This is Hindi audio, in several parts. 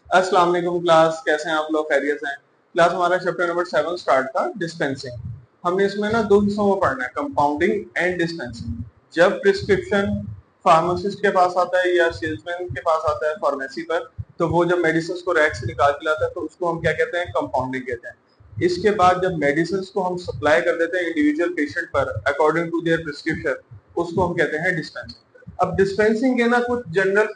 अस्सलाम वालेकुम क्लास, कैसे हैं आप लोग? खैरियत से हैं? क्लास हमारा चैप्टर नंबर 7 स्टार्ट था, डिस्पेंसिंग। हमने इसमें ना दो हिस्सों में पढ़ना है, कंपाउंडिंग एंड डिस्पेंसिंग। जब प्रिस्क्रिप्शन फार्मासिस्ट के पास आता है या सेल्समैन के पास आता है फार्मेसी पर, तो वो जब मेडिसिन को रैक से निकाल के लाता है तो उसको हम क्या कहते हैं? कंपाउंडिंग कहते हैं। इसके बाद जब मेडिसिन को हम सप्लाई कर देते हैं इंडिविजुअल पेशेंट पर अकॉर्डिंग टू देयर प्रिस्क्रिप्शन, उसको हम कहते हैं डिस्पेंसिंग। अब डिस्पेंसिंग के ना कुछ जनरल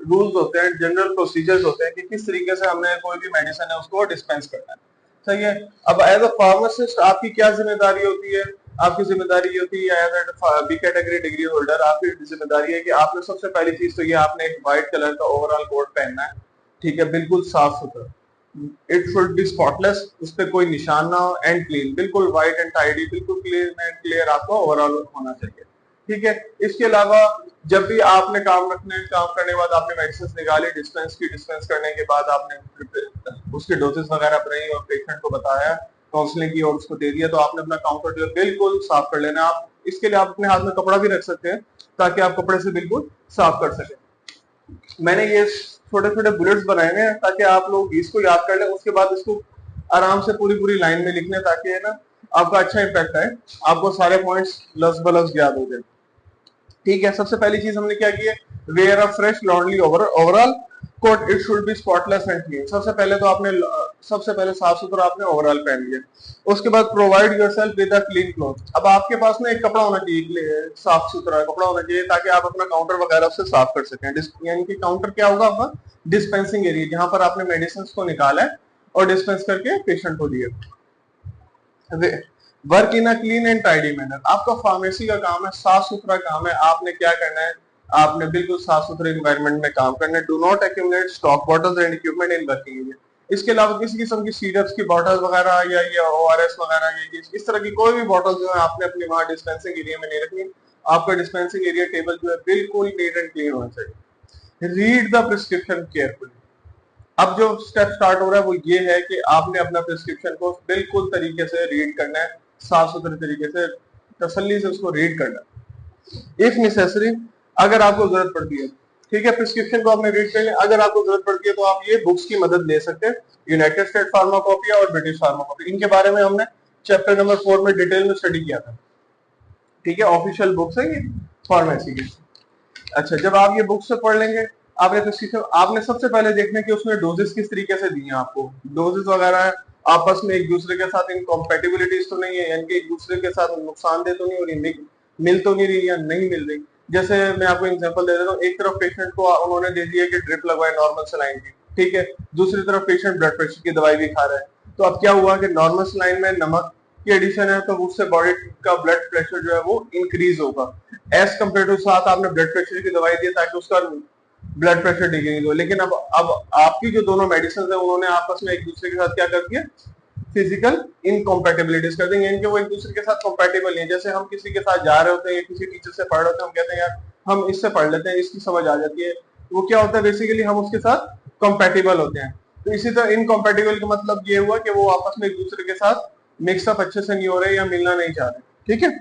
रूल्स होते हैं, जनरल प्रोसीजर्स होते हैं कि किस तरीके से हमने कोई भी मेडिसिन है उसको डिस्पेंस करना है। सही है। अब एज अ फार्मासिस्ट आपकी क्या जिम्मेदारी होती है? आपकी जिम्मेदारी होती है as a B category degree holder, आपकी जिम्मेदारी है कि आपने सबसे पहली चीज तो ये आपने एक व्हाइट कलर का ओवरऑल कोट पहनना है। ठीक है, बिल्कुल साफ सुथरा। इट शुड बी स्पॉटलेस, उस पर कोई निशान ना हो, एंड क्लीन, बिल्कुल व्हाइट एंड टाइडी, बिल्कुल क्लीन एंड क्लियर आपको ओवरऑल होना चाहिए। ठीक है। इसके अलावा जब भी आपने काम करने के बाद आपने मेडिसिन निकाली, डिस्पेंस करने के बाद आपने उसके डोजेस वगैरह बनाई और पेशेंट को बताया, काउंसलिंग की और उसको दे दिया, तो आपने अपना काउंटर जो है बिल्कुल साफ कर लेना। आप इसके लिए आप अपने हाथ में कपड़ा भी रख सकते हैं ताकि आप कपड़े से बिल्कुल साफ कर सकें। मैंने ये छोटे छोटे बुलेट्स बनाए हुए हैं ताकि आप लोग इसको याद कर लें, उसके बाद इसको आराम से पूरी पूरी लाइन में लिख लें ताकि है ना आपका अच्छा इम्पैक्ट आए, आपको सारे पॉइंट्स लफ्ज बलफ्ज याद हो जाए। ठीक है। सबसे पहली चीज हमने क्या की है? Wear a fresh laundered overall coat, it should be spotless and clean. सबसे पहले साफ सुथरा आपने ओवरऑल पहन लिया। उसके बाद provide yourself with a clean cloth. अब आपके पास ना एक कपड़ा होना चाहिए, साफ सुथरा कपड़ा होना चाहिए ताकि आप अपना काउंटर वगैरह से साफ कर सकें। यानी कि काउंटर क्या होगा आपका? डिस्पेंसिंग एरिया, जहां पर आपने मेडिसिन को निकाला है और डिस्पेंस करके पेशेंट को दिया। Work in a clean and tidy manner. आपका फार्मेसी का काम है, साफ सुथरा काम है। आपने क्या करना है? आपने बिल्कुल साफ सुथरे एनवायरनमेंट में काम करना है। Do not accumulate stock bottles and equipment in working area. इसके अलावा किसी किस्म की सीरप्स की बॉटल्स वगैरह या ये ओआरएस वगैरह या इस तरह की कोई भी बॉटल जो है आपने अपने वहां डिस्पेंसिंग एरिया में नहीं रखनी। आपका डिस्पेंसिंग एरिया टेबल जो है बिल्कुल नीट एंड क्लीन होना चाहिए। Read the prescription carefully. अब जो स्टेप स्टार्ट हो रहा है वो ये है कि आपने अपना प्रिस्क्रिप्शन को बिल्कुल तरीके से रीड करना है, साफ सुथरे तरीके से, तसल्ली से उसको रीड करना है। इफ नेसेसरी, अगर आपको जरूरत पड़ती है, ठीक है, प्रिस्क्रिप्शन को आपने रीड कर लिया। अगर आपको जरूरत पड़ती है तो आप ये बुक्स की मदद ले सकते हैं, यूनाइटेड स्टेट फार्माकोपिया और ब्रिटिश फार्माकोपिया। इनके बारे में हमने चैप्टर नंबर 4 में डिटेल में स्टडी किया था। ठीक है, ऑफिशियल बुक्स है ये फार्मेसी की। अच्छा, जब आप ये बुक से पढ़ लेंगे, आपने सबसे पहले देखना कि उसमें डोजेस किस तरीके से दिए हैं आपको। डोजेस वगैरह आपस में एक दूसरे के साथ इनकॉम्पेटिबिलिटीज तो नहीं है, यानी कि एक दूसरे के साथ नुकसानदेह तो नहीं हो रही, मिल तो नहीं रही या नहीं मिल रही। जैसे मैं आपको एग्जांपल दे देता हूँ, एक तरफ पेशेंट को उन्होंने दे दिया कि ड्रिप लगवाए नॉर्मल सलाइन की, ठीक है, दूसरी तरफ पेशेंट ब्लड प्रेशर की दवाई भी खा रहा है। तो अब क्या हुआ कि नॉर्मल सलाइन में नमक की एडिशन है तो उससे बॉडी का ब्लड प्रेशर जो है वो इंक्रीज होगा एज कम्पेयर टू साथ आपने ब्लड प्रेशर की दवाई दी ताकि उसका ब्लड प्रेशर डिक्रीज हो। लेकिन अब आपकी जो दोनों मेडिसिन है उन्होंने आपस में एक दूसरे के साथ क्या कर दिया? फिजिकल इनकॉम्पेटिबिलिटीज कर देंगे, इनके वो एक दूसरे के साथ कंपेटेबल नहीं। जैसे हम किसी के साथ जा रहे होते हैं या किसी टीचर से पढ़ रहे होते हैं, हम कहते हैं यार हम इससे पढ़ लेते हैं, इसकी समझ आ जाती है। वो क्या होता है? बेसिकली हम उसके साथ कंपेटेबल होते हैं। तो इसी तरह इनकॉम्पेटिबल का मतलब ये हुआ कि वो आपस में एक दूसरे के साथ मिक्सअप अच्छे से नहीं हो रहे या मिलना नहीं चाह रहे। ठीक है।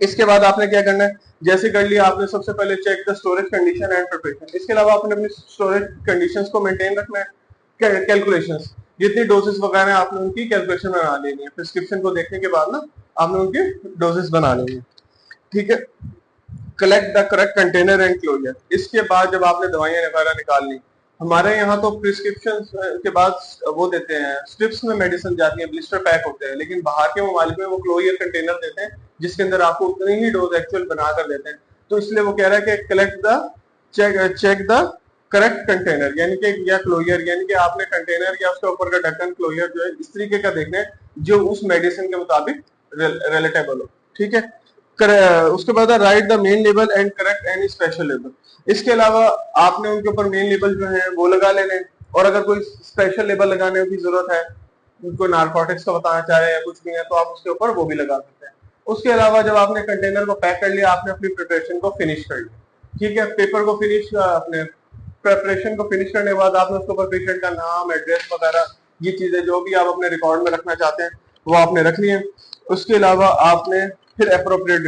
इसके बाद आपने क्या करना है? जैसे कर लिया आपने, सबसे पहले check the storage condition and preparation. इसके अलावा आपने अपनी स्टोरेज कंडीशंस को मेंटेन रखना है। कैलकुलेशंस, जितनी डोजेस वगैरह है आपने उनकी कैलकुलेशन बना लेनी है। प्रिस्क्रिप्शन को देखने के बाद ना आपने उनकी डोजेस बना लेनी है। ठीक है। Collect the correct container and closure. इसके बाद जब आपने दवाइयां वगैरह निकाल ली, हमारे यहाँ तो प्रिस्क्रिप्शन के बाद वो देते हैं, स्ट्रिप्स में मेडिसिन जाती है, ब्लिस्टर पैक होते हैं, लेकिन बाहर के ममालिक में वो क्लोजर कंटेनर देते हैं जिसके अंदर आपको उतनी ही डोज एक्चुअल बना कर देते हैं। तो इसलिए वो कह रहा है कि collect the check the correct container, यानी कि या क्लोजर, यानी कि आपने कंटेनर या उसके ऊपर का ढक्कन क्लोजर जो है इस तरीके का देखना है जो उस मेडिसिन के मुताबिक रिलेटेबल हो। ठीक है। उसके बाद right the main label and correct any special label. इसके अलावा आपने उनके ऊपर मेन लेबल जो है वो लगा लेने, और अगर कोई स्पेशल लेबल लगाने की जरूरत है, उनको नारकोटिक्स का बताना चाह रहे हैं या कुछ भी है, तो आप उसके ऊपर वो भी लगा सकते हैं। उसके अलावा जब आपने कंटेनर को पैक कर लिया, आपने अपनी प्रिपरेशन को फिनिश कर लिया। ठीक है, पेपर को फिनिश, अपने प्रेपरेशन को फिनिश करने के बाद आपने उसके ऊपर पेशेंट का नाम, एड्रेस वगैरह, ये चीजें जो भी आप अपने रिकॉर्ड में रखना चाहते हैं वो आपने रख लिए। उसके अलावा आपने फिर अप्रोप्रिएट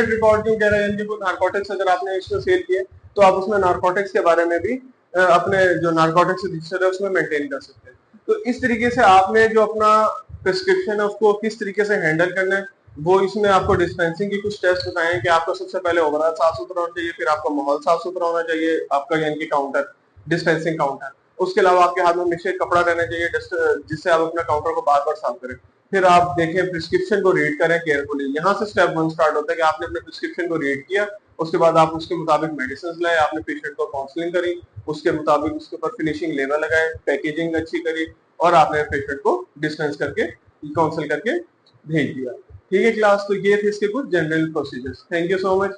रिकॉर्ड क्यों कह रहे हैं? कोई नारकोटिक्स अगर आपने इसको सेल किए तो आप उसमें नारकोटिक्स के बारे में भी अपने जो नारकोटिक्स रजिस्टर है उसमें मेंटेन कर सकते हैं। तो इस तरीके से आपने जो अपना प्रिस्क्रिप्शन है उसको किस तरीके से हैंडल करना है, वो इसमें आपको डिस्पेंसिंग की कुछ टेस्ट बताए हैं कि आपका सबसे पहले ओवरऑल साफ सुथरा होना चाहिए, फिर आपका माहौल साफ सुथरा होना चाहिए, आपका यानी कि काउंटर, डिस्पेंसिंग काउंटर। उसके अलावा आपके हाथ में हमेशा एक कपड़ा रहना चाहिए जिससे आप अपना काउंटर को बार बार साफ करें। फिर आप देखें, प्रिस्क्रिप्शन को रीड करें केयरफुली। यहाँ से स्टेप वन स्टार्ट होता है कि आपने अपने प्रिस्क्रिप्शन को रीड किया, उसके बाद आप उसके मुताबिक मेडिसिन लाए, आपने पेशेंट को काउंसलिंग करी, उसके मुताबिक उसके ऊपर फिनिशिंग लेवल लगाए, पैकेजिंग अच्छी करी, और आपने पेशेंट को डिस्पेंस करके काउंसिल करके भेज दिया। ठीक है क्लास, तो ये थे इसके कुछ general procedures. Thank you so much.